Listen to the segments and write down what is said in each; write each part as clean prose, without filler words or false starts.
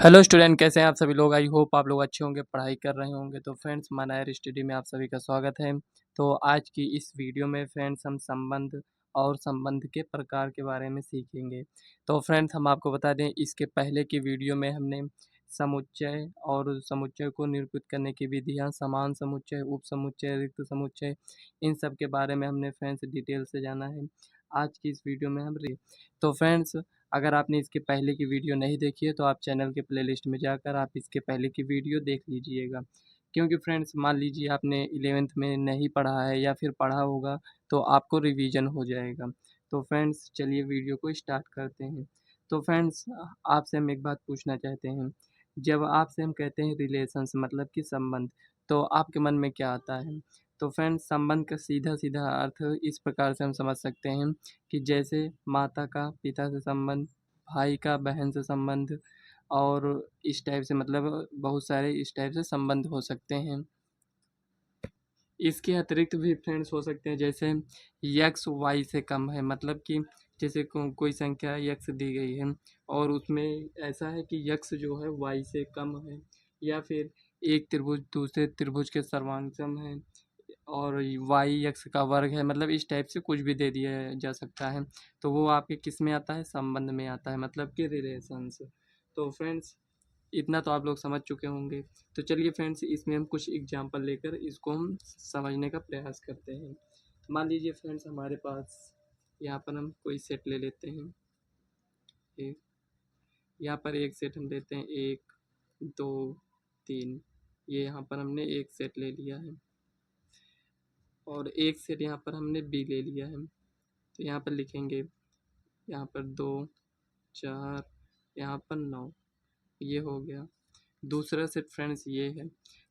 Hello student, कैसे हैं आप सभी लोग। आई होप आप लोग अच्छे होंगे, पढ़ाई कर रहे होंगे। तो फ्रेंड्स, मानायर स्टडी में आप सभी का स्वागत है। तो आज की इस वीडियो में फ्रेंड्स हम संबंध और संबंध के प्रकार के बारे में सीखेंगे। तो फ्रेंड्स, हम आपको बता दें, इसके पहले की वीडियो में हमने समुच्चय और समुच्चय को निरूपित करने की विधियाँ, समान समुच्चय, उप समुच्चय, रिक्त समुच्चय, इन सब के बारे में हमने फ्रेंड्स डिटेल से जाना है। आज की इस वीडियो में हम तो फ्रेंड्स, अगर आपने इसके पहले की वीडियो नहीं देखी है तो आप चैनल के प्लेलिस्ट में जाकर आप इसके पहले की वीडियो देख लीजिएगा। क्योंकि फ्रेंड्स, मान लीजिए आपने 11th में नहीं पढ़ा है या फिर पढ़ा होगा तो आपको रिवीजन हो जाएगा। तो फ्रेंड्स, चलिए वीडियो को स्टार्ट करते हैं। तो फ्रेंड्स, आपसे हम एक बात पूछना चाहते हैं। जब आपसे हम कहते हैं रिलेशंस मतलब कि संबंध, तो आपके मन में क्या आता है? तो फ्रेंड्स, संबंध का सीधा-सीधा अर्थ इस प्रकार से हम समझ सकते हैं कि जैसे माता का पिता से संबंध, भाई का बहन से संबंध और इस टाइप से, मतलब बहुत सारे इस टाइप से संबंध हो सकते हैं। इसके अतिरिक्त भी फ्रेंड्स हो सकते हैं, जैसे यक्स वाई से कम है, मतलब कि जैसे कोई संख्या यक्स दी गई है और उसमें ऐसा है कि यक्स जो है वाई से कम है, या फिर एक त्रिभुज दूसरे त्रिभुज के सर्वांगसम है और वाई एक्स का वर्ग है, मतलब इस टाइप से कुछ भी दे दिया जा सकता है। तो वो आपके किस में आता है? संबंध में आता है, मतलब कि रिलेशंस। तो फ्रेंड्स, इतना तो आप लोग समझ चुके होंगे। तो चलिए फ्रेंड्स, इसमें हम कुछ एग्जांपल लेकर इसको हम समझने का प्रयास करते हैं। मान लीजिए फ्रेंड्स, हमारे पास यहाँ पर हम कोई सेट ले लेते हैं। एक यहाँ पर एक सेट हम लेते हैं, 1 2 3। ये यहाँ पर हमने एक सेट ले लिया है और एक सेट यहाँ पर हमने बी ले लिया है। तो यहाँ पर लिखेंगे, यहाँ पर 2 4, यहाँ पर 9, ये हो गया। दूसरा सेट फ्रेंड्स ये है।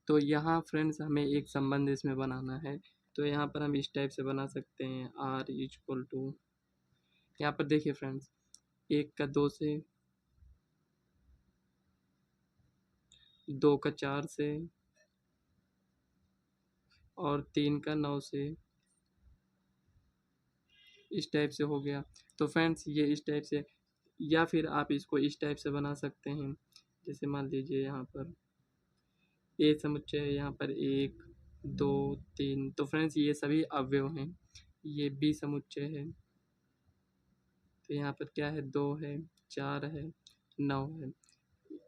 तो यहाँ फ्रेंड्स हमें एक संबंध इसमें बनाना है। तो यहाँ पर हम इस टाइप से बना सकते हैं, R इक्वल टू, यहाँ पर देखिए फ्रेंड्स, 1 का 2 से, 2 का 4 से और 3 का 9 से, इस टाइप से हो गया। तो फ्रेंड्स, ये इस टाइप से, या फिर आप इसको इस टाइप से बना सकते हैं। जैसे मान लीजिए यहाँ पर ए समुच्चय है, यहाँ पर 1 2 3। तो फ्रेंड्स, ये सभी अवयव हैं। ये बी समुच्चय है, तो यहाँ पर क्या है? 2 है, 4 है, 9 है।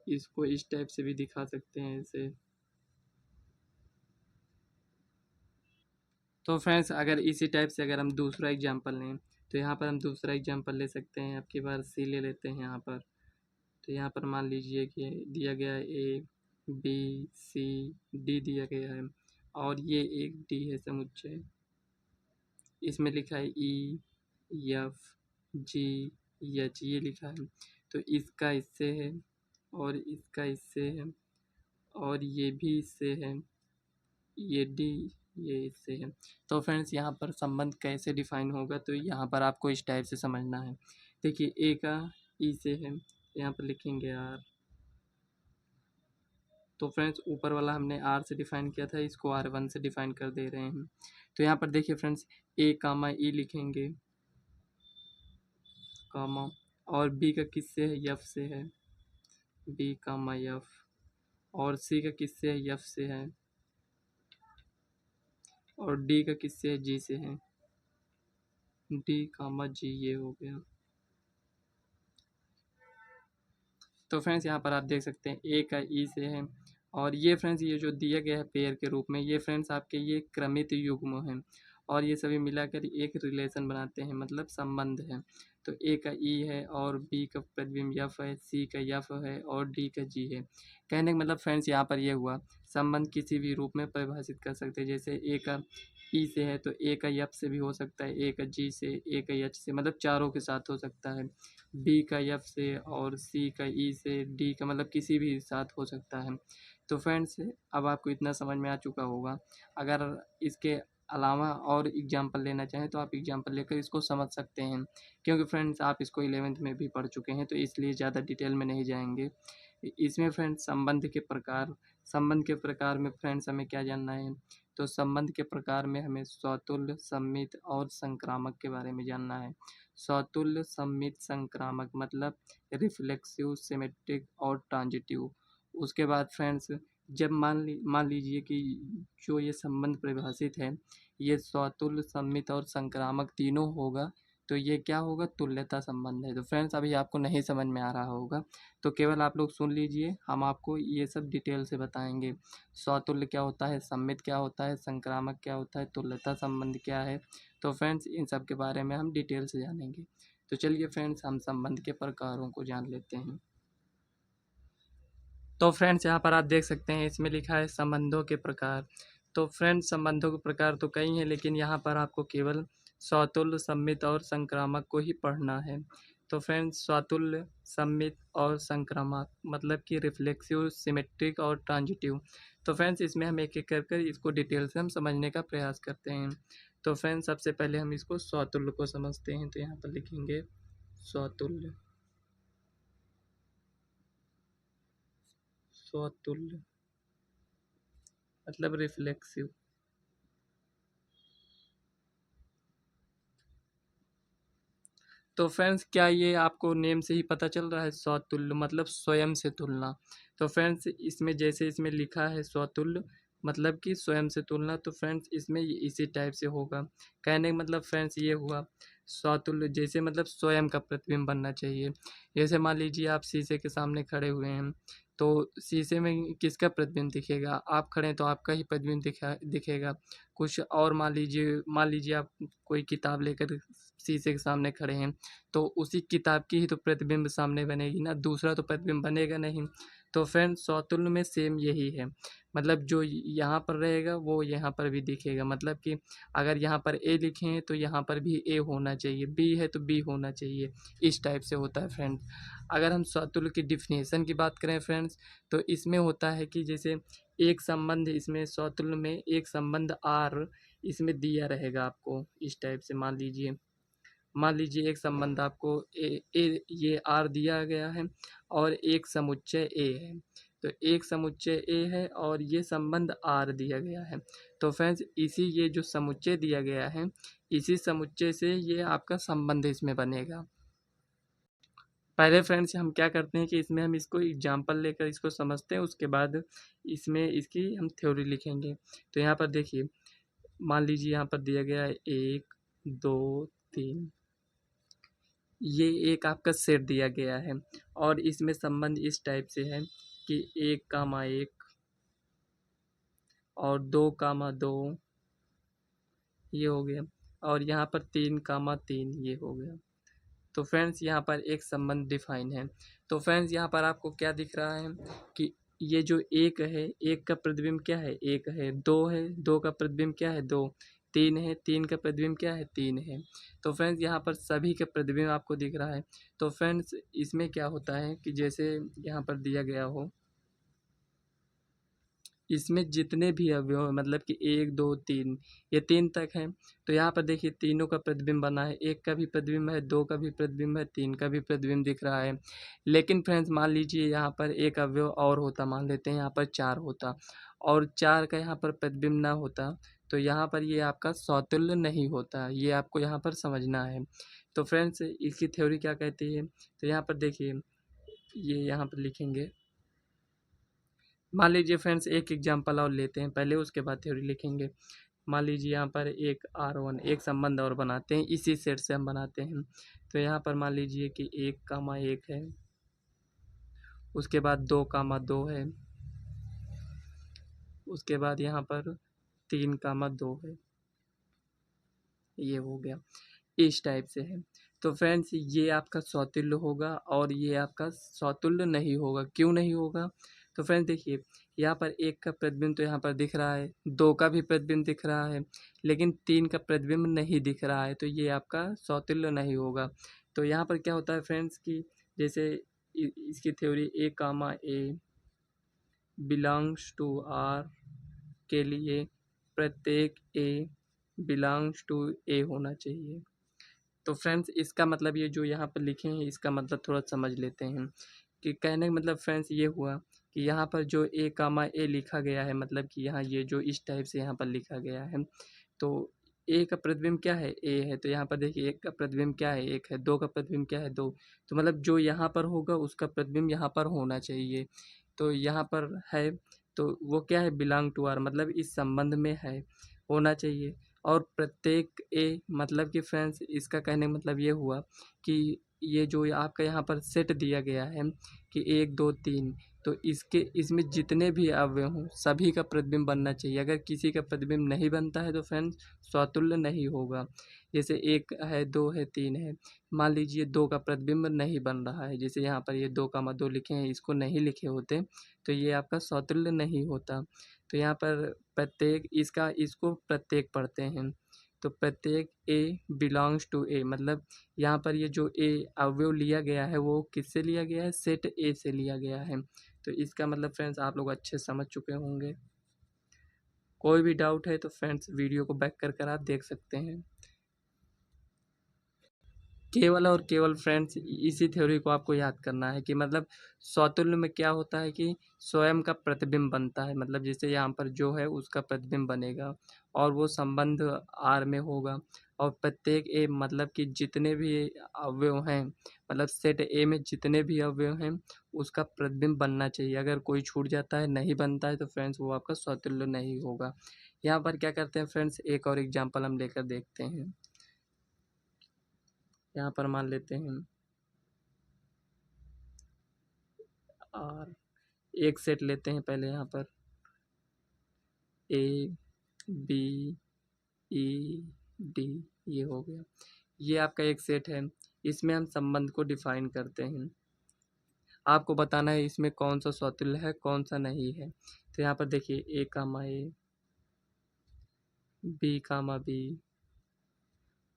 इसको इस टाइप से भी दिखा सकते हैं ऐसे। तो फ्रेंड्स, अगर इसी टाइप से अगर हम दूसरा एग्जांपल लें, तो यहाँ पर हम दूसरा एग्जांपल ले सकते हैं। अब की बार सी ले लेते हैं यहाँ पर। तो यहाँ पर मान लीजिए कि दिया गया है ए बी सी डी दिया गया है और ये एक डी है समुच्चय। इसमें लिखा है ई एफ जी एच, ये लिखा है। तो इसका इससे है और इसका इससे है और ये भी इससे है, ये डी ये इससे है। तो फ्रेंड्स, यहाँ पर संबंध कैसे डिफाइन होगा? तो यहाँ पर आपको इस टाइप से समझना है। देखिए, ए का ई से है, यहाँ पर लिखेंगे आर। तो फ्रेंड्स, ऊपर वाला हमने आर से डिफाइन किया था, इसको आर वन से डिफाइन कर दे रहे हैं। तो यहाँ पर देखिए फ्रेंड्स, ए कामा ई लिखेंगे, कामा, और बी का किससे है? एफ से है, बी कामा एफ। और सी का किससे है? एफ से है। और डी का किससे है? जी से है, डी कामा जी, ये हो गया। तो फ्रेंड्स, यहाँ पर आप देख सकते हैं ए का ई से है और ये फ्रेंड्स, ये जो दिया गया है पेयर के रूप में, ये फ्रेंड्स आपके ये क्रमित युग्म है और ये सभी मिलाकर एक रिलेशन बनाते हैं, मतलब संबंध है। तो ए का ई है और बी का प्रतिबिंब यफ है, सी का यफ है और डी का जी है। कहने का मतलब फ्रेंड्स, यहाँ पर ये हुआ, संबंध किसी भी रूप में परिभाषित कर सकते हैं। जैसे ए का ई से है तो ए का यफ से भी हो सकता है, ए का जी से, ए का एच से, मतलब चारों के साथ हो सकता है। बी का एफ से और सी का ई से, डी का मतलब किसी भी साथ हो सकता है। तो फ्रेंड्स, अब आपको इतना समझ में आ चुका होगा। अगर इसके अलावा और एग्जाम्पल लेना चाहें तो आप एग्जाम्पल लेकर इसको समझ सकते हैं, क्योंकि फ्रेंड्स आप इसको 11th में भी पढ़ चुके हैं, तो इसलिए ज़्यादा डिटेल में नहीं जाएंगे। इसमें फ्रेंड्स संबंध के प्रकार में फ्रेंड्स हमें क्या जानना है? तो संबंध के प्रकार में हमें स्वतुल्य, सममित और संक्रामक के बारे में जानना है। सौतुल्य, सममित, संक्रामक मतलब रिफ्लेक्सिव, सिमेट्रिक और ट्रांजिटिव। उसके बाद फ्रेंड्स जब मान लीजिए कि जो ये संबंध परिभाषित है ये सौतुल्य, सममित और संक्रामक तीनों होगा तो ये क्या होगा, तुल्यता संबंध है। तो फ्रेंड्स अभी आपको नहीं समझ में आ रहा होगा तो केवल आप लोग सुन लीजिए, हम आपको ये सब डिटेल से बताएंगे। सौतुल्य क्या होता है, सममित क्या होता है, संक्रामक क्या होता है, तुल्यता संबंध क्या है। तो फ्रेंड्स इन सब के बारे में हम डिटेल से जानेंगे। तो चलिए फ्रेंड्स हम संबंध के प्रकारों को जान लेते हैं। तो फ्रेंड्स यहाँ पर आप देख सकते हैं इसमें लिखा है संबंधों के प्रकार। तो फ्रेंड्स संबंधों के प्रकार तो कई हैं लेकिन यहाँ पर आपको केवल सौतुल्य, सममित और संक्रामक को ही पढ़ना है। तो फ्रेंड्स सौतुल्य, सममित और संक्रामक मतलब कि रिफ्लेक्सिव, सिमेट्रिक और ट्रांजिटिव। तो फ्रेंड्स इसमें हम एक एक कर इसको डिटेल से हम समझने का प्रयास करते हैं। तो फ्रेंड्स सबसे पहले हम इसको सौतुल्य को समझते हैं। तो यहाँ पर लिखेंगे सौतुल्य। सौतुल्य मतलब रिफ्लेक्सिव। तो फ्रेंड्स क्या ये आपको नेम से ही पता चल रहा है, स्वतुल्य मतलब स्वयं से तुलना। तो फ्रेंड्स इसमें जैसे इसमें लिखा है स्वतुल्य मतलब कि स्वयं से तुलना, तो फ्रेंड्स इसमें ये इसी टाइप से होगा। कहने का मतलब फ्रेंड्स ये हुआ स्वतुल्य जैसे मतलब स्वयं का प्रतिबिंब बनना चाहिए। जैसे मान लीजिए आप शीशे के सामने खड़े हुए हैं तो शीशे में किसका प्रतिबिंब दिखेगा, आप खड़े हैं तो आपका ही प्रतिबिंब दिखेगा। कुछ और मान लीजिए आप कोई किताब लेकर शीशे के सामने खड़े हैं तो उसी किताब की ही तो प्रतिबिंब सामने बनेगी ना, दूसरा तो प्रतिबिंब बनेगा नहीं। तो फ्रेंड्स सौतुल्य में सेम यही है, मतलब जो यहाँ पर रहेगा वो यहाँ पर भी दिखेगा। मतलब कि अगर यहाँ पर ए लिखे हैं तो यहाँ पर भी ए होना चाहिए, बी है तो बी होना चाहिए, इस टाइप से होता है फ्रेंड्स। अगर हम सौतुल्य की डिफिनेशन की बात करें फ्रेंड्स तो इसमें होता है कि जैसे एक संबंध, इसमें सौतुल्य में एक संबंध आर इसमें दिया रहेगा आपको इस टाइप से। मान लीजिए एक संबंध आपको ये आर दिया गया है और एक समुच्चय ए है। तो एक समुच्चय ए है और ये संबंध आर दिया गया है। तो फ्रेंड्स इसी ये जो समुच्चय दिया गया है इसी समुच्चय से ये आपका संबंध इसमें बनेगा। पहले फ्रेंड्स हम क्या करते हैं कि इसमें हम इसको एग्जाम्पल लेकर इसको समझते हैं, उसके बाद इसमें इसकी हम थ्योरी लिखेंगे। तो यहाँ पर देखिए, मान लीजिए यहाँ पर दिया गया है 1 2 3, ये एक आपका सेट दिया गया है और इसमें संबंध इस टाइप से है कि 1, 1 और 2, 2 ये हो गया, और यहाँ पर 3, 3 ये हो गया। तो फ्रेंड्स यहाँ पर एक संबंध डिफाइन है। तो फ्रेंड्स यहाँ पर आपको क्या दिख रहा है कि ये जो एक है, एक का प्रतिबिंब क्या है, एक है। दो है, दो का प्रतिबिंब क्या है, दो। तीन है, तीन का प्रतिबिंब क्या है, तीन है। तो फ्रेंड्स यहाँ पर सभी का प्रतिबिंब आपको दिख रहा है। तो फ्रेंड्स इसमें क्या होता है कि जैसे यहाँ पर दिया गया हो, इसमें जितने भी अवयव हैं मतलब कि 1, 2, 3 ये 3 तक हैं। तो यहाँ पर देखिए तीनों का प्रतिबिंब बना है, एक का भी प्रतिबिंब है, दो का भी प्रतिबिंब है, तीन का भी प्रतिबिंब दिख रहा है। लेकिन फ्रेंड्स मान लीजिए यहाँ पर एक अवयव और होता, मान लेते हैं यहाँ पर 4 होता और 4 का यहाँ पर प्रतिबिंब ना होता तो यहाँ पर ये आपका सौतुल्य नहीं होता, ये आपको यहाँ पर समझना है। तो फ्रेंड्स इसकी थ्योरी क्या कहती है, तो यहाँ पर देखिए ये यहाँ पर लिखेंगे। मान लीजिए फ्रेंड्स एक एग्जांपल और लेते हैं पहले, उसके बाद थ्योरी लिखेंगे। मान लीजिए यहाँ पर एक R1 एक संबंध और बनाते हैं, इसी सेट से हम बनाते हैं। तो यहाँ पर मान लीजिए कि 1, 1 है, उसके बाद 2, 2 है, उसके बाद यहाँ पर 3, 2 है, ये हो गया, इस टाइप से है। तो फ्रेंड्स ये आपका सौतुल्य होगा और ये आपका सौतुल्य नहीं होगा। क्यों नहीं होगा, तो फ्रेंड्स देखिए यहाँ पर एक का प्रतिबिंब तो यहाँ पर दिख रहा है, दो का भी प्रतिबिंब दिख रहा है, लेकिन तीन का प्रतिबिंब नहीं दिख रहा है, तो ये आपका सौतुल्य नहीं होगा। तो यहाँ पर क्या होता है फ्रेंड्स कि जैसे इसकी theory A, A belongs to R के लिए प्रत्येक ए बिलोंग्स टू ए होना चाहिए। तो फ्रेंड्स इसका मतलब ये जो यहाँ पर लिखे हैं इसका मतलब थोड़ा समझ लेते हैं कि कहने का मतलब फ्रेंड्स ये हुआ कि यहाँ पर जो A, A लिखा गया है मतलब कि यहाँ ये जो इस टाइप से यहाँ पर लिखा गया है, तो ए का प्रतिबिंब क्या है, ए है, तो यहाँ पर देखिए एक का प्रतिबिंब क्या है, एक है, दो का प्रतिबिंब क्या है, दो। तो मतलब जो यहाँ पर होगा उसका प्रतिबिंब यहाँ पर होना चाहिए। तो यहाँ पर है, तो वो क्या है, बिलोंग टू आर, मतलब इस संबंध में है, होना चाहिए। और प्रत्येक ए, मतलब कि फ्रेंड्स इसका कहने का मतलब ये हुआ कि ये जो आपका यहाँ पर सेट दिया गया है कि एक दो तीन, तो इसमें जितने भी अवयव हों सभी का प्रतिबिंब बनना चाहिए। अगर किसी का प्रतिबिंब नहीं बनता है तो फ्रेंड्स स्वतुल्य नहीं होगा। जैसे एक है, दो है, तीन है, मान लीजिए दो का प्रतिबिंब नहीं बन रहा है, जैसे यहाँ पर ये 2, 2 लिखे हैं, इसको नहीं लिखे होते तो ये आपका स्वतुल्य नहीं होता। तो यहाँ पर प्रत्येक इसको प्रत्येक पढ़ते हैं, तो प्रत्येक ए बिलोंग्स टू ए, मतलब यहाँ पर ये जो ए अवयव लिया गया है वो किससे लिया गया है, सेट ए से लिया गया है। तो इसका मतलब फ्रेंड्स आप लोग अच्छे समझ चुके होंगे। कोई भी डाउट है तो फ्रेंड्स वीडियो को बैक कर आप देख सकते हैं। केवल और केवल फ्रेंड्स इसी थ्योरी को आपको याद करना है कि मतलब स्वतुल्य में क्या होता है कि स्वयं का प्रतिबिंब बनता है, मतलब जैसे यहाँ पर जो है उसका प्रतिबिंब बनेगा और वो संबंध आर में होगा। और प्रत्येक ए, मतलब कि जितने भी अवयव हैं, मतलब सेट ए में जितने भी अवयव हैं उसका प्रतिबिंब बनना चाहिए। अगर कोई छूट जाता है, नहीं बनता है, तो फ्रेंड्स वो आपका स्वतुल्य नहीं होगा। यहाँ पर क्या करते हैं फ्रेंड्स, एक और एग्जाम्पल हम लेकर देखते हैं। यहाँ पर मान लेते हैं और एक सेट लेते हैं पहले, यहाँ पर ए बी ई डी, ये हो गया। ये आपका एक सेट है, इसमें हम संबंध को डिफाइन करते हैं। आपको बताना है इसमें कौन सा स्वतुल्य है कौन सा नहीं है। तो यहाँ पर देखिए ए कामा ए, बी कामा बी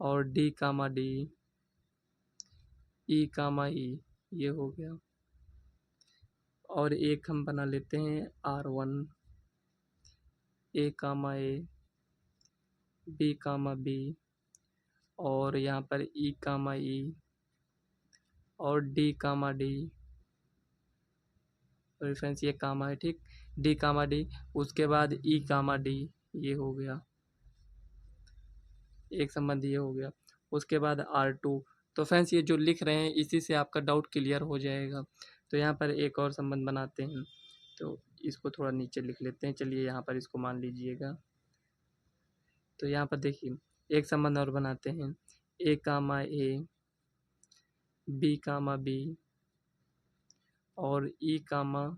और डी कामा डी, ई कामा ई, ये हो गया। और एक हम बना लेते हैं R1, ए कामा ए, बी कामा बी और यहाँ पर ई कामा ई और डी कामा डी, और फ्रेंड्स ये कामा है, ठीक, डी कामा डी, उसके बाद ई कामा डी, ये हो गया एक संबंध, ये हो गया। उसके बाद R2। तो फ्रेंड्स ये जो लिख रहे हैं इसी से आपका डाउट क्लियर हो जाएगा। तो यहाँ पर एक और संबंध बनाते हैं, तो इसको थोड़ा नीचे लिख लेते हैं, चलिए यहाँ पर इसको मान लीजिएगा। तो यहाँ पर देखिए एक संबंध और बनाते हैं, ए कामा ए, बी कामा बी और ई कामा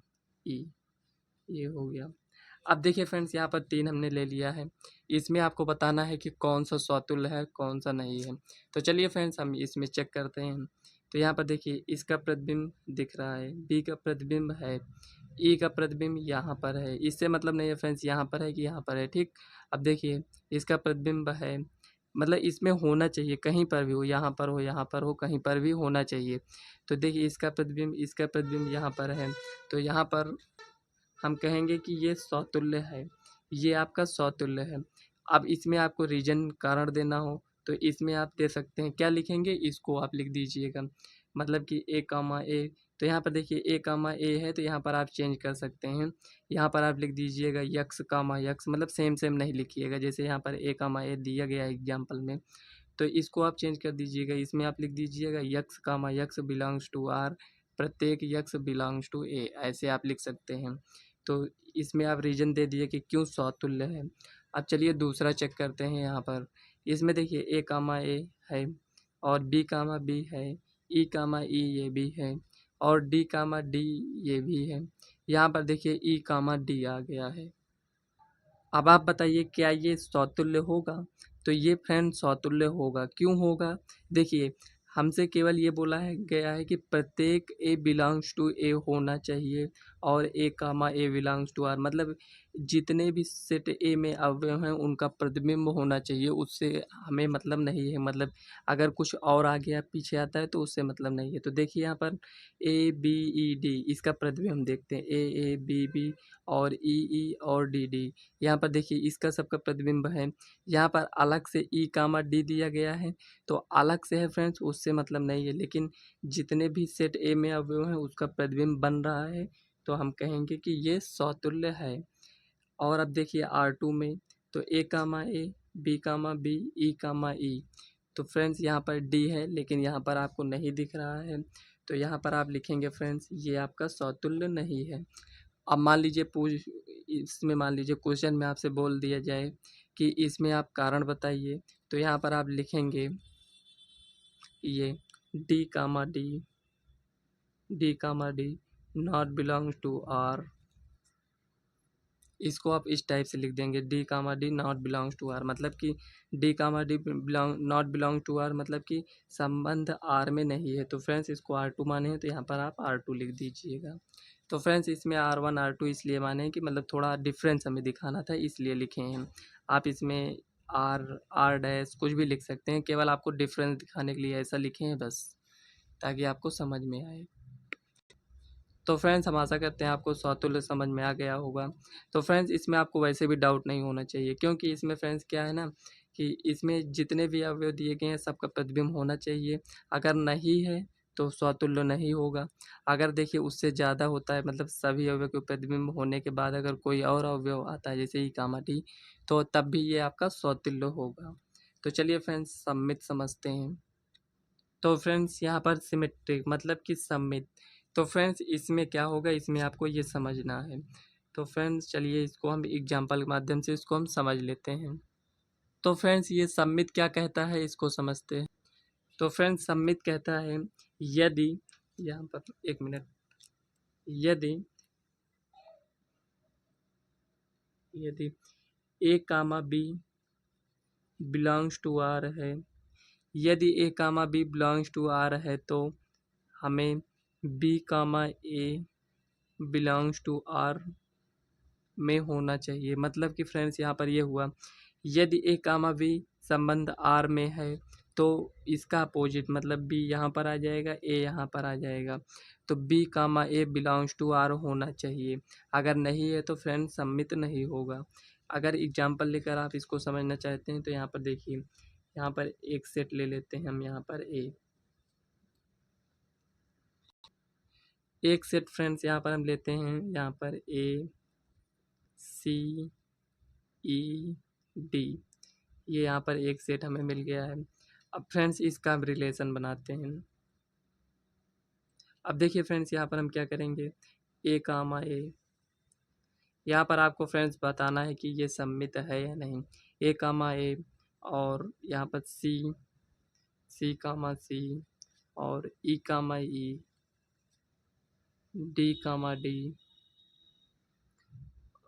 ई, ये हो गया। अब देखिए फ्रेंड्स यहाँ पर 3 हमने ले लिया है, इसमें आपको बताना है कि कौन सा स्वतुल्य है कौन सा नहीं है। तो चलिए फ्रेंड्स हम इसमें चेक करते हैं। तो यहाँ पर देखिए इसका प्रतिबिंब दिख रहा है, बी का प्रतिबिंब है, ई का प्रतिबिंब यहाँ पर है, इससे मतलब नहीं है फ्रेंड्स यहाँ पर है कि यहाँ पर है, ठीक। अब देखिए इसका प्रतिबिंब है, मतलब इसमें होना चाहिए, कहीं पर भी हो, यहाँ पर हो, यहाँ पर हो, कहीं पर भी होना चाहिए। तो देखिए इसका प्रतिबिंब यहाँ पर है, तो यहाँ पर हम कहेंगे कि ये सौतुल्य है, ये आपका सौतुल्य है। अब इसमें आपको रीजन कारण देना हो तो इसमें आप दे सकते हैं, क्या लिखेंगे, इसको आप लिख दीजिएगा, मतलब कि ए कामा ए। तो यहाँ पर देखिए ए कामा ए है तो यहाँ पर आप चेंज कर सकते हैं, यहाँ पर आप लिख दीजिएगा यक्स कामा यक्स, मतलब सेम सेम नहीं लिखिएगा, जैसे यहाँ पर ए कामा ए दिया गया है एग्जाम्पल में, तो इसको आप चेंज कर दीजिएगा, इसमें आप लिख दीजिएगा x comma x belongs to R, प्रत्येक यक्स बिलोंग्स टू ए, ऐसे आप लिख सकते हैं। तो इसमें आप रीजन दे दिए कि क्यों सौतुल्य है। अब चलिए दूसरा चेक करते हैं, यहाँ पर इसमें देखिए ए कामा ए है और बी कामा बी है, ई कामा ई ये भी है और डी कामा डी ये भी है। यहाँ पर देखिए ई कामा डी आ गया है। अब आप बताइए क्या ये सौतुल्य होगा? तो ये फ्रेंड सौतुल्य होगा, क्यों होगा? देखिए हमसे केवल ये बोला है गया है कि प्रत्येक ए बिलोंग्स टू ए होना चाहिए और ए comma A belongs to R, मतलब जितने भी सेट ए में अवयव हैं उनका प्रतिबिंब होना चाहिए, उससे हमें मतलब नहीं है, मतलब अगर कुछ और आगे या पीछे आता है तो उससे मतलब नहीं है। तो देखिए यहाँ पर ए बी ई डी, इसका प्रतिबिंब हम देखते हैं, ए बी बी और ई और डी। यहाँ पर देखिए इसका सबका प्रतिबिंब है, यहाँ पर अलग से ई कामा डी दिया गया है तो अलग से है फ्रेंड्स, उससे मतलब नहीं है, लेकिन जितने भी सेट ए में अवयव हैं उसका प्रतिबिंब बन रहा है तो हम कहेंगे कि ये सौतुल्य है। और अब देखिए R2 में, तो ए comma A B comma B, ई कामा ई। तो फ्रेंड्स यहाँ पर डी है, लेकिन यहाँ पर आपको नहीं दिख रहा है, तो यहाँ पर आप लिखेंगे फ्रेंड्स ये आपका समतुल्य नहीं है। अब मान लीजिए इसमें मान लीजिए क्वेश्चन में आपसे बोल दिया जाए कि इसमें आप कारण बताइए, तो यहाँ पर आप लिखेंगे ये D comma D, D comma D not belongs to R. इसको आप इस टाइप से लिख देंगे, D comma D not belongs to R, मतलब कि D comma D not belong to R मतलब कि संबंध आर में नहीं है। तो फ्रेंड्स इसको आर टू माने हैं, तो यहाँ पर आप आर टू लिख दीजिएगा। तो फ्रेंड्स इसमें आर वन आर टू इसलिए माने हैं कि मतलब थोड़ा डिफरेंस हमें दिखाना था, इसलिए लिखे हैं। आप इसमें आर आर डैश कुछ भी लिख सकते हैं, केवल आपको डिफरेंस दिखाने के लिए ऐसा लिखे हैं बस, ताकि आपको समझ में आए। तो फ्रेंड्स हम आशा करते हैं आपको समतुल्य समझ में आ गया होगा। तो फ्रेंड्स इसमें आपको वैसे भी डाउट नहीं होना चाहिए, क्योंकि इसमें फ्रेंड्स क्या है ना कि इसमें जितने भी अवयव दिए गए हैं सबका प्रतिबिंब होना चाहिए। अगर नहीं है तो समतुल्य नहीं होगा। अगर देखिए उससे ज़्यादा होता है, मतलब सभी अवयव के प्रतिबिंब होने के बाद अगर कोई और अवयव आता है जैसे ई कामा टी, तो तब भी ये आपका समतुल्य होगा। तो चलिए फ्रेंड्स सममित समझते हैं। तो फ्रेंड्स यहाँ पर सिमेट्रिक मतलब कि सममित। तो फ्रेंड्स इसमें क्या होगा, इसमें आपको ये समझना है। तो फ्रेंड्स चलिए इसको हम एग्जांपल के माध्यम से इसको हम समझ लेते हैं। तो फ्रेंड्स ये सममित क्या कहता है इसको समझते हैं। तो फ्रेंड्स सममित कहता है यदि, यहाँ पर एक मिनट, यदि यदि A comma B belongs to R है, यदि A comma B belongs to R है तो हमें B comma A belongs to R में होना चाहिए। मतलब कि फ्रेंड्स यहाँ पर ये हुआ, यदि ए कामा बी संबंध आर में है तो इसका अपोजिट मतलब बी यहाँ पर आ जाएगा, ए यहाँ पर आ जाएगा, तो B comma A belongs to R होना चाहिए। अगर नहीं है तो फ्रेंड्स सम्मित नहीं होगा। अगर एग्जाम्पल लेकर आप इसको समझना चाहते हैं तो यहाँ पर देखिए, यहाँ पर एक सेट ले लेते हैं हम, यहाँ पर एक सेट फ्रेंड्स यहाँ पर हम लेते हैं, यहाँ पर ए सी ई डी, ये यहाँ पर एक सेट हमें मिल गया है। अब फ्रेंड्स इसका हम रिलेशन बनाते हैं। अब देखिए फ्रेंड्स यहाँ पर हम क्या करेंगे, ए कामा ए, यहाँ पर आपको फ्रेंड्स बताना है कि ये सम्मित है या नहीं। ए कामा ए और यहाँ पर सी कामा सी और ई कामा ई, डी कामा डी,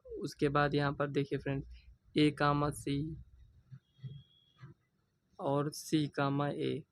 उसके बाद यहाँ पर देखिए फ्रेंड्स ए कामा सी और सी कामा ए,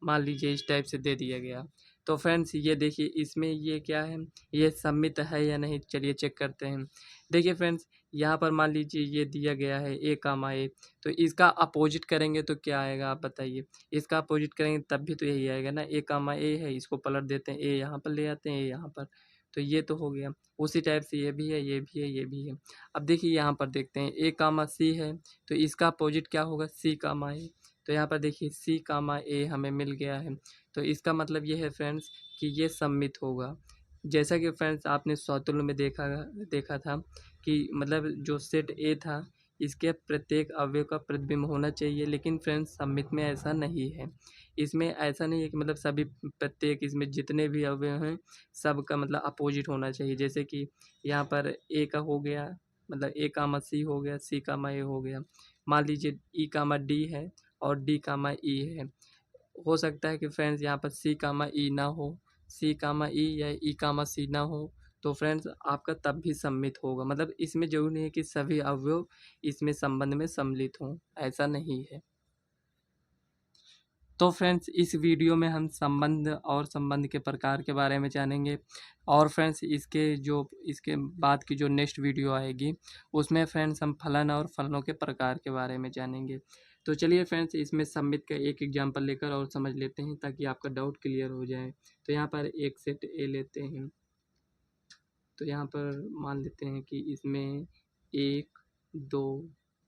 मान लीजिए इस टाइप से दे दिया गया। तो फ्रेंड्स ये देखिए इसमें ये क्या है, ये सम्मित है या नहीं, चलिए चेक करते हैं। देखिए फ्रेंड्स यहाँ पर मान लीजिए ये दिया गया है ए कामा ए, तो इसका अपोजिट करेंगे तो क्या आएगा आप बताइए। इसका अपोजिट करेंगे तब भी तो यही आएगा ना, ए कामा ए है, इसको पलट देते हैं, ए यहाँ पर ले आते हैं, ए यहाँ पर, तो ये तो हो गया। उसी टाइप से ये भी है, ये भी है, ये भी है। अब देखिए यहाँ पर देखते हैं ए कामा सी है, तो इसका अपोजिट क्या होगा, सी कामा ए। तो यहाँ पर देखिए सी कामा ए हमें मिल गया है, तो इसका मतलब ये है फ्रेंड्स कि ये सम्मित होगा। जैसा कि फ्रेंड्स आपने समतुल्य में देखा था कि मतलब जो सेट ए था इसके प्रत्येक अवयव का प्रतिबिंब होना चाहिए, लेकिन फ्रेंड्स सम्मित में ऐसा नहीं है। इसमें ऐसा नहीं है कि मतलब सभी प्रत्येक इसमें जितने भी अवयव हैं सब का मतलब अपोजिट होना चाहिए। जैसे कि यहाँ पर ए का हो गया, मतलब ए कामा सी हो गया, सी कामा ए हो गया। मान लीजिए ई कामा डी है और डी कामा ई है, हो सकता है कि फ्रेंड्स यहाँ पर सी कामा ई ना हो, सी कामा ई या ई कामा सी ना हो, तो फ्रेंड्स आपका तब भी सम्मित होगा। मतलब इसमें जरूरी नहीं है कि सभी अवयव इसमें संबंध में सम्मिलित हों, ऐसा नहीं है। तो फ्रेंड्स इस वीडियो में हम संबंध और संबंध के प्रकार के बारे में जानेंगे, और फ्रेंड्स इसके बाद की जो नेक्स्ट वीडियो आएगी उसमें फ्रेंड्स हम फलन और फलनों के प्रकार के बारे में जानेंगे। तो चलिए फ्रेंड्स इसमें सम्मित का एक एग्जांपल लेकर और समझ लेते हैं ताकि आपका डाउट क्लियर हो जाए। तो यहाँ पर एक सेट ए लेते हैं, तो यहाँ पर मान लेते हैं कि इसमें 1 2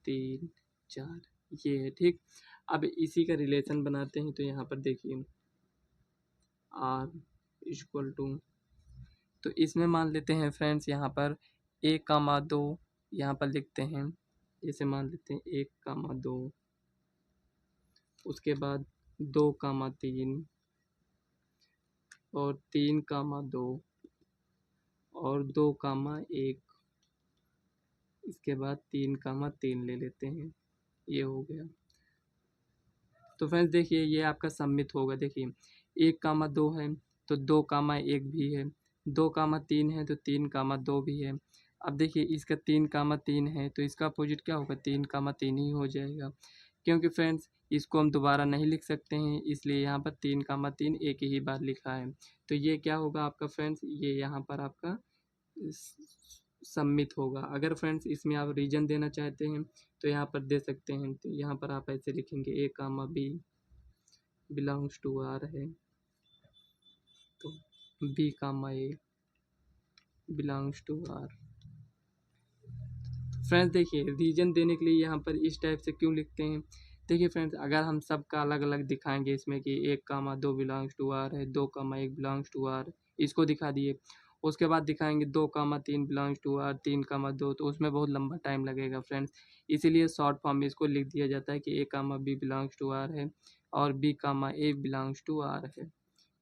3 4 ये है, ठीक। अब इसी का रिलेशन बनाते हैं, तो यहाँ पर देखिए आर इक्वल टू, तो इसमें मान लेते हैं फ्रेंड्स यहाँ पर ए कामा 2, यहाँ पर लिखते हैं जैसे मान लेते हैं 1, 2, उसके बाद 2, 3 और 3, 2 और 2, 1, इसके बाद 3, 3 ले लेते हैं, ये हो गया। तो फ्रेंड्स देखिए ये आपका सम्मित होगा। देखिए 1, 2 है तो 2, 1 भी है, 2, 3 है तो 3, 2 भी है। अब देखिए इसका 3, 3 है तो इसका अपोजिट क्या होगा, 3, 3 ही हो जाएगा, क्योंकि फ्रेंड्स इसको हम दोबारा नहीं लिख सकते हैं, इसलिए यहाँ पर 3, 3 एक ही बार लिखा है। तो ये क्या होगा आपका फ्रेंड्स, ये यहाँ पर आपका सम्मित होगा। अगर फ्रेंड्स इसमें आप रीजन देना चाहते हैं तो यहाँ पर दे सकते हैं। तो यहाँ पर आप ऐसे लिखेंगे A, B belongs to R है, तो B, A belongs to R. Friends देखिए रीजन देने के लिए यहाँ पर इस टाइप से क्यों लिखते हैं। देखिए फ्रेंड्स अगर हम सबका अलग अलग दिखाएंगे इसमें कि 1, 2 बिलोंग्स टू आर है, 2, 1 बिलोंग्स टू आर, इसको दिखा दिए, उसके बाद दिखाएंगे 2, 3 बिलोंग्स टू आर, 3, 2, तो उसमें बहुत लंबा टाइम लगेगा फ्रेंड्स। इसीलिए शॉर्ट फॉर्म में इसको लिख दिया जाता है कि A, B belongs to R है और B, A belongs to R है।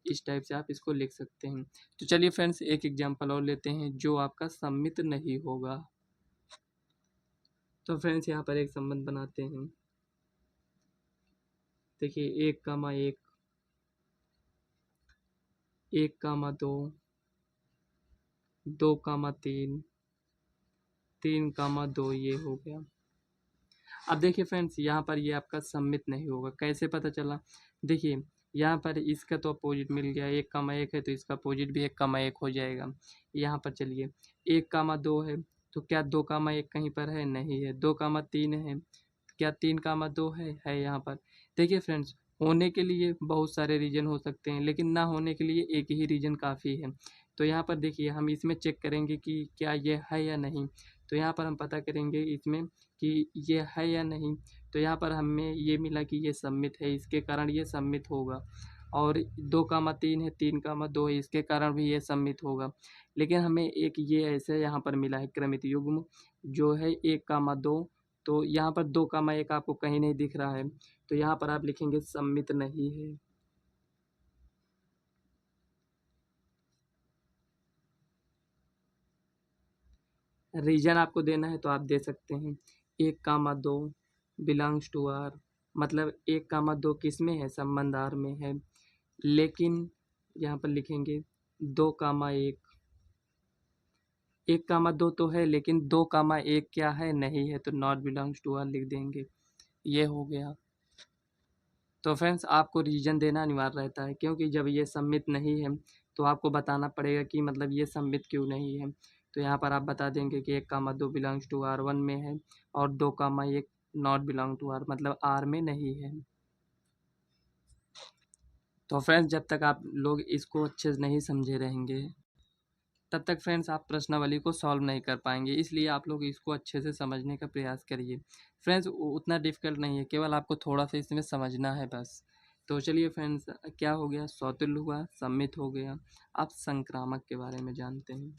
इस टाइप से आप इसको लिख सकते हैं। तो चलिए फ्रेंड्स एक एग्जाम्पल और लेते हैं जो आपका सम्मित नहीं होगा। तो फ्रेंड्स यहाँ पर एक संबंध बनाते हैं। देखिए 1, 1, 1, 2, 2, 3, 3, 2 ये हो गया। अब देखिए फ्रेंड्स यहाँ पर ये आपका सम्मित नहीं होगा। कैसे पता चला, देखिए यहाँ पर इसका तो अपोजिट मिल गया, 1, 1 है तो इसका अपोजिट भी 1, 1 हो जाएगा। यहाँ पर चलिए 1, 2 है तो क्या 2, 1 कहीं पर है, नहीं है। 2, 3 है, क्या 3, 2 है यहाँ पर। देखिए फ्रेंड्स होने के लिए बहुत सारे रीजन हो सकते हैं, लेकिन ना होने के लिए एक ही रीजन काफ़ी है। तो यहाँ पर देखिए हम इसमें चेक करेंगे कि क्या ये है या नहीं। तो यहाँ पर हम पता करेंगे इसमें कि ये है या नहीं। तो यहाँ पर हमें ये मिला कि ये सम्मित है, इसके कारण ये सम्मित होगा। और 2, 3 है, 3, 2 है, इसके कारण भी ये सम्मित होगा। लेकिन हमें एक ये ऐसे यहाँ पर मिला है क्रमित युग्म जो है 1, 2, तो यहाँ पर 2, 1 आपको कहीं नहीं दिख रहा है, तो यहाँ पर आप लिखेंगे सम्मित नहीं है। रीजन आपको देना है तो आप दे सकते हैं 1, 2 बिलोंग्स टू आर, मतलब 1, 2 किस में है, संबंध आर में है। लेकिन यहाँ पर लिखेंगे 2, 1, 1, 2 तो है लेकिन 2, 1 क्या है, नहीं है, तो नॉट बिलोंग्स टू आर लिख देंगे। ये हो गया। तो फ्रेंड्स आपको रीजन देना अनिवार्य रहता है, क्योंकि जब ये सम्मित नहीं है तो आपको बताना पड़ेगा कि मतलब ये सम्मित क्यों नहीं है। तो यहाँ पर आप बता देंगे कि 1, 2 बिलोंग्स टू आर वन में है और 2, 1 नॉट बिलोंग टू आर, मतलब आर में नहीं है। तो फ्रेंड्स जब तक आप लोग इसको अच्छे से नहीं समझे रहेंगे तब तक फ्रेंड्स आप प्रश्नावली को सॉल्व नहीं कर पाएंगे, इसलिए आप लोग इसको अच्छे से समझने का प्रयास करिए। फ्रेंड्स उतना डिफ़िकल्ट नहीं है, केवल आपको थोड़ा सा इसमें समझना है बस। तो चलिए फ्रेंड्स क्या हो गया, सौतुल्य हुआ, सम्मित हो गया। अब संक्रामक के बारे में जानते हैं।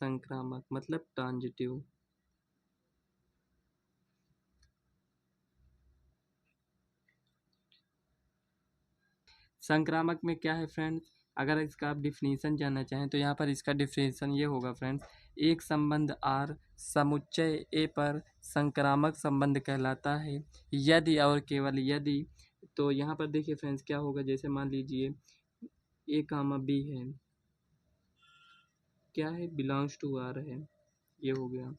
संक्रामक मतलब ट्रांजिटिव। संक्रामक में क्या है फ्रेंड्स, अगर इसका आप डिफिनीसन जानना चाहें तो यहाँ पर इसका डिफिनीसन ये होगा फ्रेंड्स, एक संबंध आर समुच्चय ए पर संक्रामक संबंध कहलाता है यदि और केवल यदि। तो यहाँ पर देखिए फ्रेंड्स क्या होगा, जैसे मान लीजिए A, B है, क्या है, बिलोंग्स टू आर है, ये हो गया।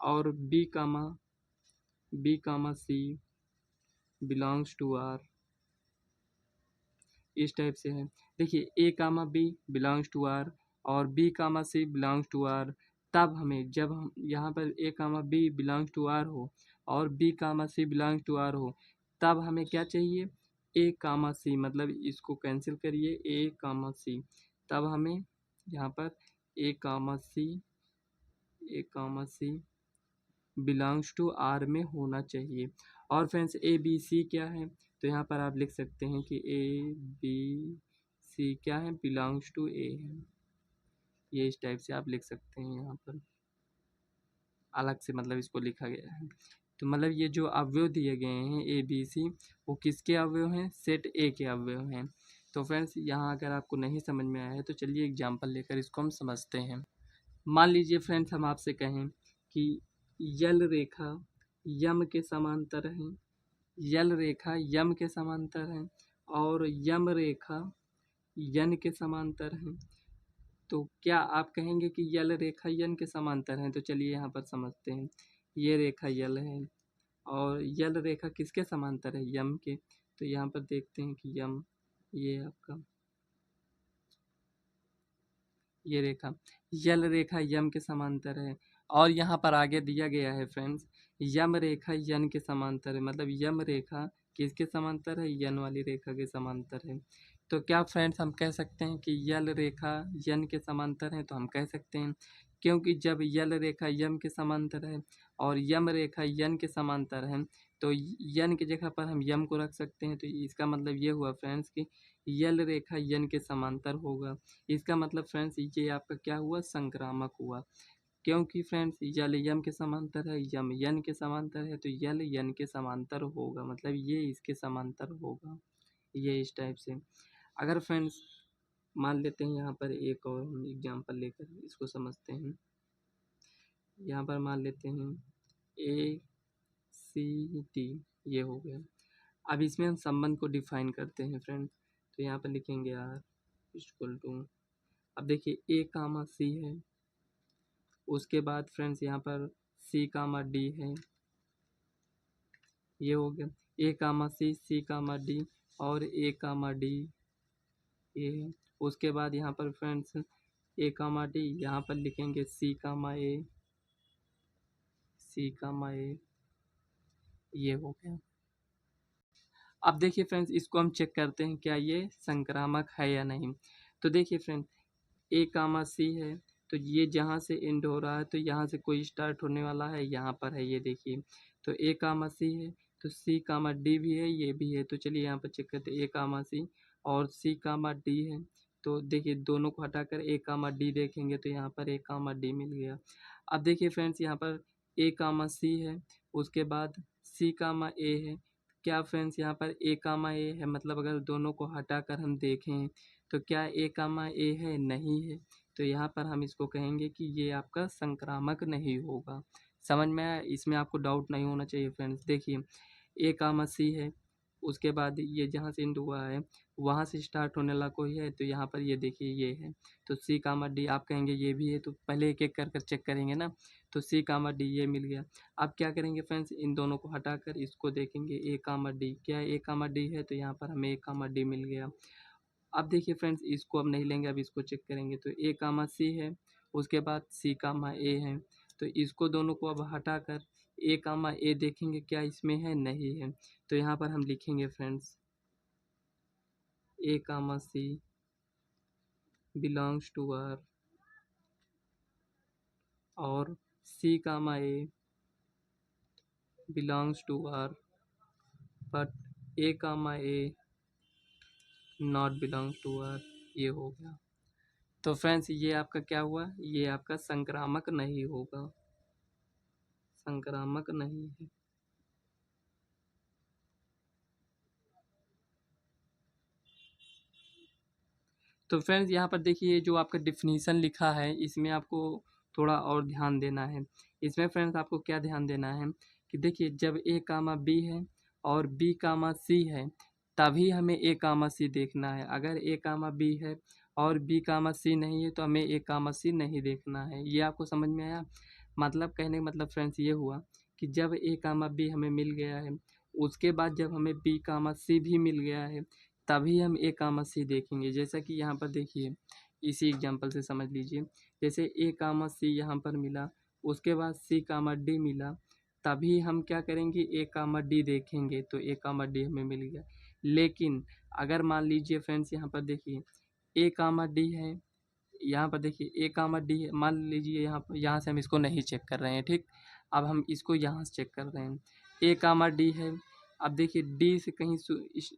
और B, C belongs to R, इस टाइप से है। देखिए A, B belongs to R और B, C belongs to R, तब हमें जब हम यहाँ पर A, B belongs to R हो और B, C belongs to R हो, तब हमें क्या चाहिए, A, C, मतलब इसको कैंसिल करिए A, C, तब हमें यहाँ पर A, C belongs to R में होना चाहिए। और फ्रेंड्स A, B, C क्या है, तो यहाँ पर आप लिख सकते हैं कि ए बी सी क्या है, बिलोंग्स टू ए है। ये इस टाइप से आप लिख सकते हैं, यहाँ पर अलग से मतलब इसको लिखा गया है। तो मतलब ये जो अवयव दिए गए हैं ए बी सी, वो किसके अवयव हैं, सेट ए के अवयव हैं। तो फ्रेंड्स यहाँ अगर आपको नहीं समझ में आया है तो चलिए एग्जाम्पल लेकर इसको हम समझते हैं। मान लीजिए फ्रेंड्स हम आपसे कहें कि यल रेखा यम के समांतर है, यल रेखा यम के समांतर है और यम रेखा यन के समांतर है। तो क्या आप कहेंगे कि यल रेखा यन के समांतर है? तो चलिए यहाँ पर समझते हैं। ये रेखा यल है और यल रेखा किसके समांतर है, यम के। तो यहाँ पर देखते हैं कि यम, ये आपका ये रेखा यल रेखा यम के समांतर है और यहाँ पर आगे दिया गया है फ्रेंड्स यम रेखा यन के समांतर है। मतलब यम रेखा किसके समांतर है, यन वाली रेखा के समांतर है। तो क्या फ्रेंड्स हम कह सकते हैं कि यल रेखा यन के समांतर है? तो हम कह सकते हैं, क्योंकि जब यल रेखा यम के समांतर है और यम रेखा यन के समांतर है तो यन की जगह पर हम यम को रख सकते हैं। तो इसका मतलब ये हुआ फ्रेंड्स कि यल रेखा यन के समांतर होगा। इसका मतलब फ्रेंड्स ये आपका क्या हुआ, संक्रामक हुआ। क्योंकि फ्रेंड्स यल यम के समांतर है, यम यन के समांतर है, तो यल यन के समांतर होगा, मतलब ये इसके समांतर होगा। ये इस टाइप से। अगर फ्रेंड्स मान लेते हैं यहाँ पर एक और हम एग्जाम्पल लेकर इसको समझते हैं। यहाँ पर मान लेते हैं ए सी डी, ये हो गया। अब इसमें हम संबंध को डिफाइन करते हैं फ्रेंड्स। तो यहाँ पर लिखेंगे आर इक्वल टू, अब देखिए ए कामा सी है, उसके बाद फ्रेंड्स यहाँ पर सी कामा डी है, ये हो गया। ए कामा सी कामा डी और ए कामा डी ये है। उसके बाद यहाँ पर फ्रेंड्स ए कामा डी, यहाँ पर लिखेंगे सी कामा ए, सी कामा ए, ये हो गया। अब देखिए फ्रेंड्स इसको हम चेक करते हैं क्या ये संक्रामक है या नहीं। तो देखिए फ्रेंड्स ए कामा सी है, तो ये जहाँ से एंड हो रहा है तो यहाँ से कोई स्टार्ट होने वाला है, यहाँ पर है, ये देखिए। तो ए कामा सी है तो सी कामा डी भी है, ये भी है। तो चलिए यहाँ पर चेक करते हैं ए कामा सी और सी कामा डी है। तो देखिए दोनों को हटाकर ए कामा डी देखेंगे तो यहाँ पर ए कामा डी मिल गया। अब देखिए फ्रेंड्स यहाँ पर ए कामा सी है, उसके बाद सी कामा ए है। क्या फ्रेंड्स यहाँ पर ए कामा ए है, मतलब अगर दोनों को हटाकर हम देखें तो क्या ए कामा ए है, नहीं है। तो यहाँ पर हम इसको कहेंगे कि ये आपका संक्रामक नहीं होगा। समझ में आया? इसमें आपको डाउट नहीं होना चाहिए फ्रेंड्स। देखिए ए कामा सी है, उसके बाद ये जहाँ से एंड हुआ है वहाँ से स्टार्ट होने वाला कोई है, तो यहाँ पर ये देखिए ये है। तो सी कामा डी आप कहेंगे ये भी है, तो पहले एक एक कर कर चेक करेंगे ना। तो सी कामा डी ये मिल गया। अब क्या करेंगे फ्रेंड्स, इन दोनों को हटाकर इसको देखेंगे ए कामा डी, क्या ए कामा डी है, तो यहाँ पर हमें ए कामा डी मिल गया। अब देखिए फ्रेंड्स इसको अब नहीं लेंगे, अब इसको चेक करेंगे। तो ए कामा सी है, उसके बाद सी कामा ए है। तो इसको दोनों को अब हटाकर ए कामा ए देखेंगे क्या इसमें है, नहीं है। तो यहाँ पर हम लिखेंगे friends A comma C belongs to R और C comma A belongs to R but A comma A not belongs to R, ये हो गया। तो फ्रेंड्स ये आपका क्या हुआ, ये आपका संक्रामक नहीं होगा, संक्रामक नहीं है। तो फ्रेंड्स यहाँ पर देखिए जो आपका डिफिनीसन लिखा है इसमें आपको थोड़ा और ध्यान देना है। इसमें फ्रेंड्स आपको क्या ध्यान देना है कि देखिए जब ए कामा बी है और बी कामा सी है तभी हमें ए कामा सी देखना है। अगर ए कामा बी है और बी कामा सी नहीं है तो हमें ए कामा सी नहीं देखना है। ये आपको समझ में आया? मतलब कहने का मतलब फ्रेंड्स ये हुआ कि जब ए कामा बी हमें मिल गया है, उसके बाद जब हमें बी कामा सी भी मिल गया है तभी हम ए कामा सी देखेंगे। जैसा कि यहाँ पर देखिए इसी एग्जांपल से समझ लीजिए, जैसे ए कामा सी यहाँ पर मिला, उसके बाद सी कामा डी मिला, तभी हम क्या करेंगे, ए कामा डी देखेंगे। तो ए कामा डी हमें मिल गया। लेकिन अगर मान लीजिए फ्रेंड्स यहाँ पर देखिए ए कामा डी है, यहाँ पर देखिए ए कामा डी है, मान लीजिए यहाँ से हम इसको नहीं चेक कर रहे हैं, ठीक। अब हम इसको यहाँ से चेक कर रहे हैं। ए कामा डी है, अब देखिए डी से कहीं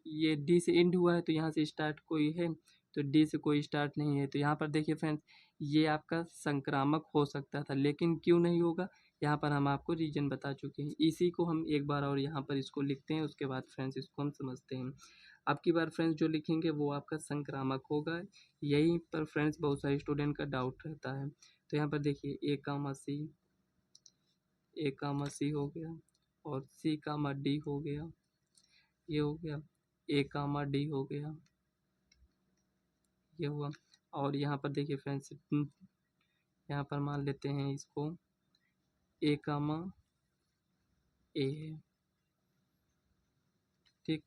ये डी से एंड हुआ है तो यहाँ से स्टार्ट कोई है, तो डी से कोई स्टार्ट नहीं है। तो यहाँ पर देखिए फ्रेंड्स, ये आपका संक्रामक हो सकता था, लेकिन क्यों नहीं होगा, यहाँ पर हम आपको रीजन बता चुके हैं। इसी को हम एक बार और यहाँ पर इसको लिखते हैं, उसके बाद फ्रेंड्स इसको हम समझते हैं। अब की बार फ्रेंड्स जो लिखेंगे वो आपका संक्रामक होगा। यहीं पर फ्रेंड्स बहुत सारे स्टूडेंट का डाउट रहता है। तो यहाँ पर देखिए ए कामा सी हो गया, और सी कामा डी हो गया, ये हो गया, ए कामा डी हो गया, ये हुआ। और यहाँ पर देखिए फ्रेंड्स, यहाँ पर मान लेते हैं इसको ए कामा ए है, ठीक।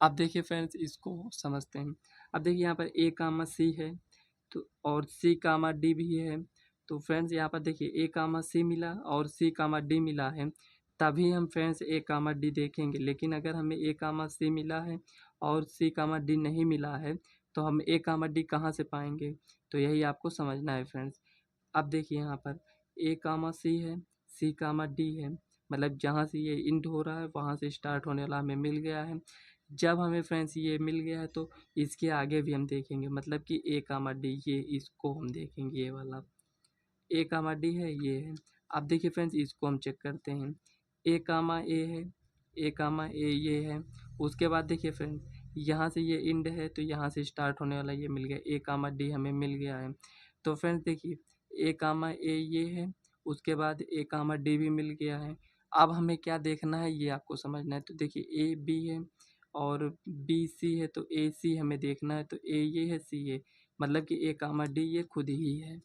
अब देखिए फ्रेंड्स इसको समझते हैं। अब देखिए यहाँ पर ए कामा सी है, तो और सी कामा डी भी है। तो फ्रेंड्स यहाँ पर देखिए ए कामा सी मिला और सी कामा डी मिला है, तभी हम फ्रेंड्स ए कामा डी देखेंगे। लेकिन अगर हमें ए कामा सी मिला है और सी कामा डी नहीं मिला है, तो हम ए कामा डी कहाँ से पाएंगे, तो यही आपको समझना है फ्रेंड्स। अब देखिए यहाँ पर ए कामा सी है, सी कामा डी है, मतलब जहाँ से ये इंड हो रहा है वहाँ से स्टार्ट होने वाला हमें मिल गया है। जब हमें फ्रेंड्स ये मिल गया है तो इसके आगे भी हम देखेंगे, मतलब कि ए कामा डी, ये इसको हम देखेंगे, ये वाला ए कामा डी है, ये है। अब देखिए फ्रेंड्स इसको हम चेक करते हैं, ए कामा ए है, ए कामा ए ये है। उसके बाद देखिए फ्रेंड्स यहाँ से ये इंड है तो यहाँ से स्टार्ट होने वाला ये मिल गया, ए कामा डी हमें मिल गया है। तो फ्रेंड्स देखिए ए कामा ए ये है, उसके बाद ए कामा डी भी मिल गया है। अब हमें क्या देखना है ये आपको समझना है। तो देखिए ए बी है और बी सी है, तो ए सी हमें देखना है। तो ए ये है, सी ये, मतलब कि ए कामा डी ये खुद ही है।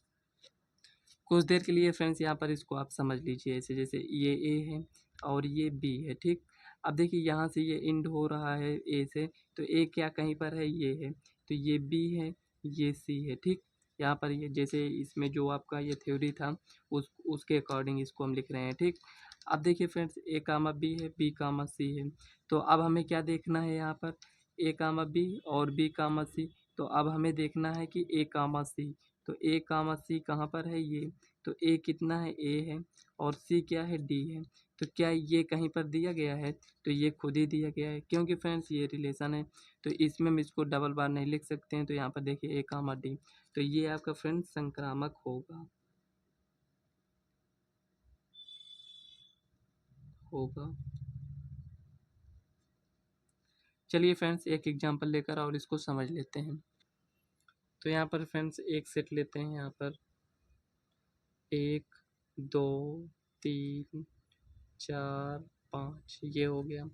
कुछ देर के लिए फ्रेंड्स यहाँ पर इसको आप समझ लीजिए, ऐसे जैसे ये ए है और ये बी है, ठीक। अब देखिए यहाँ से ये इंड हो रहा है ए से, तो ए क्या कहीं पर है, ये है, तो ये बी है, ये सी है, ठीक। यहाँ पर ये जैसे इसमें जो आपका ये थ्योरी था उसके अकॉर्डिंग इसको हम लिख रहे हैं, ठीक। अब देखिए फ्रेंड्स ए कामा बी है, बी कामा सी है, तो अब हमें क्या देखना है यहाँ पर, ए कामा बी और बी कामा सी। तो अब हमें देखना है कि ए कामा सी, तो ए कामा सी कहाँ पर है, ये, तो ए कितना है, ए है, और सी क्या है, डी है। तो क्या ये कहीं पर दिया गया है, तो ये खुद ही दिया गया है, क्योंकि फ्रेंड्स ये रिलेशन है। तो इसमें हम इसको डबल बार नहीं लिख सकते हैं। तो यहाँ पर देखिए ए कामा डी, तो ये आपका फ्रेंड्स संक्रामक होगा। चलिए फ्रेंड्स एक एग्जांपल लेकर और इसको समझ लेते हैं। तो यहाँ पर फ्रेंड्स एक सेट लेते हैं, यहाँ पर 1 2 3 4 5 ये हो गया।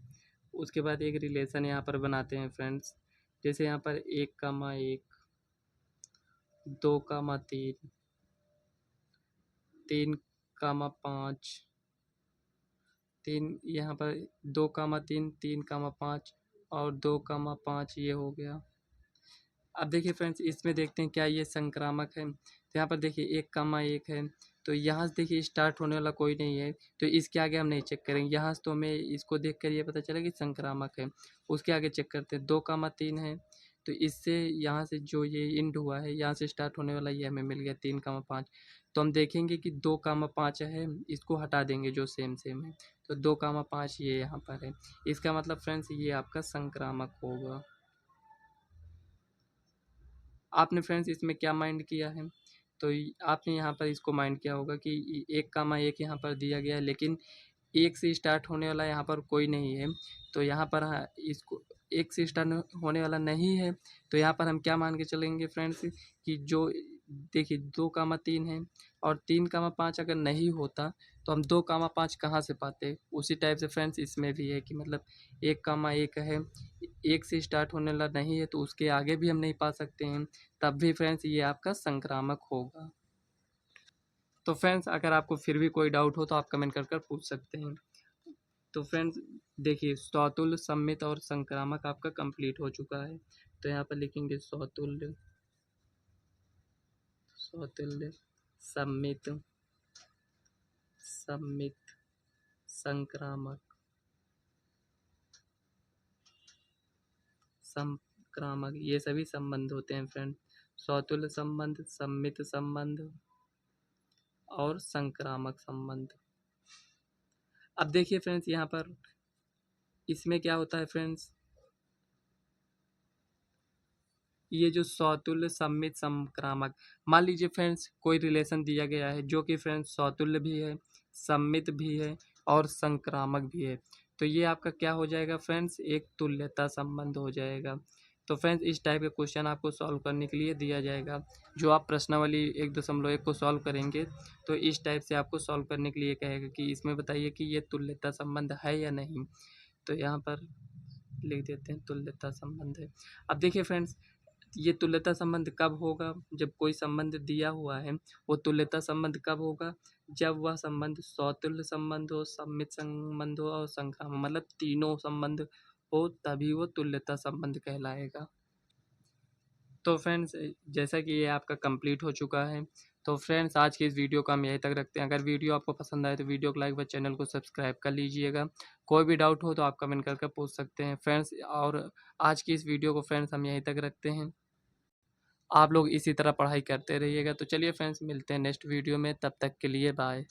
उसके बाद एक रिलेशन यहाँ पर बनाते हैं फ्रेंड्स, जैसे यहाँ पर 1 कामा 1, 2 कामा 3, 3 कामा 5, 3 यहाँ पर 2 कामा 3, 3 कामा 5 और 2 कामा 5 ये हो गया। अब देखिए फ्रेंड्स इसमें देखते हैं क्या ये संक्रामक है। तो यहाँ पर देखिए 1 कामा 1 है, तो यहाँ से देखिए स्टार्ट होने वाला कोई नहीं है, तो इसके आगे हम नहीं चेक करेंगे। यहाँ से तो हमें इसको देख कर ये पता चला कि संक्रामक है। उसके आगे चेक करते हैं, 2 कामा 3 है, तो इससे यहाँ से जो ये इंड हुआ है यहाँ से स्टार्ट होने वाला ये हमें मिल गया 3 कामा 5। तो हम देखेंगे कि 2 कामा 5 है, इसको हटा देंगे जो सेम सेम है, तो 2 कामा 5 ये यहाँ पर है। इसका मतलब फ्रेंड्स ये आपका संक्रामक होगा। आपने फ्रेंड्स इसमें क्या माइंड किया है, तो आपने यहाँ पर इसको माइंड किया होगा कि 1 कामा 1 यहाँ पर दिया गया है, लेकिन 1 से स्टार्ट होने वाला यहाँ पर कोई नहीं है। तो यहाँ पर इसको 1 से स्टार्ट होने वाला नहीं है, तो यहाँ पर हम क्या मान के चलेंगे फ्रेंड्स कि जो देखिए 2 कामा 3 है और 3 कामा 5 अगर नहीं होता तो हम 2 कामा 5 कहाँ से पाते। उसी टाइप से फ्रेंड्स इसमें भी है कि मतलब 1 कामा 1 है, 1 से स्टार्ट होने वाला नहीं है, तो उसके आगे भी हम नहीं पा सकते हैं, तब भी फ्रेंड्स ये आपका संक्रामक होगा। तो फ्रेंड्स अगर आपको फिर भी कोई डाउट हो तो आप कमेंट कर कर पूछ सकते हैं। तो फ्रेंड्स देखिए सौतुल्य, सम्मित और संक्रामक आपका कंप्लीट हो चुका है। तो यहाँ पर लिखेंगे सौतुल्य, सौतुल्य, सम्मित, सम्मित, संक्रामक, संक्रामक, ये सभी संबंध होते हैं फ्रेंड। सौतुल्य संबंध, सम्मित संबंध और संक्रामक संबंध। अब देखिए फ्रेंड्स यहाँ पर इसमें क्या होता है फ्रेंड्स, ये जो सौतुल्य सममित संक्रामक, मान लीजिए फ्रेंड्स कोई रिलेशन दिया गया है जो कि फ्रेंड्स सौतुल्य भी है, सममित भी है और संक्रामक भी है, तो ये आपका क्या हो जाएगा फ्रेंड्स, एक तुल्यता संबंध हो जाएगा। तो फ्रेंड्स इस टाइप के क्वेश्चन आपको सॉल्व करने के लिए दिया जाएगा। जो आप प्रश्नावली 1.1 को सॉल्व करेंगे तो इस टाइप से आपको सॉल्व करने के लिए कहेगा कि इसमें बताइए कि ये तुल्यता संबंध है या नहीं। तो यहाँ पर लिख देते हैं तुल्यता संबंध है। अब देखिए फ्रेंड्स, ये तुल्यता संबंध कब होगा, जब कोई संबंध दिया हुआ है, वो तुल्यता संबंध कब होगा, जब वह संबंध सौतुल्य संबंध हो, सममित संबंध हो और संक्रामक, मतलब तीनों संबंध हो, तभी वो तुल्यता संबंध कहलाएगा। तो फ्रेंड्स जैसा कि ये आपका कंप्लीट हो चुका है, तो फ्रेंड्स आज की इस वीडियो को हम यहीं तक रखते हैं। अगर वीडियो आपको पसंद आए तो वीडियो को लाइक व चैनल को सब्सक्राइब कर लीजिएगा। कोई भी डाउट हो तो आप कमेंट करके पूछ सकते हैं फ्रेंड्स। और आज की इस वीडियो को फ्रेंड्स हम यहीं तक रखते हैं। आप लोग इसी तरह पढ़ाई करते रहिएगा। तो चलिए फ्रेंड्स, मिलते हैं नेक्स्ट वीडियो में, तब तक के लिए बाय।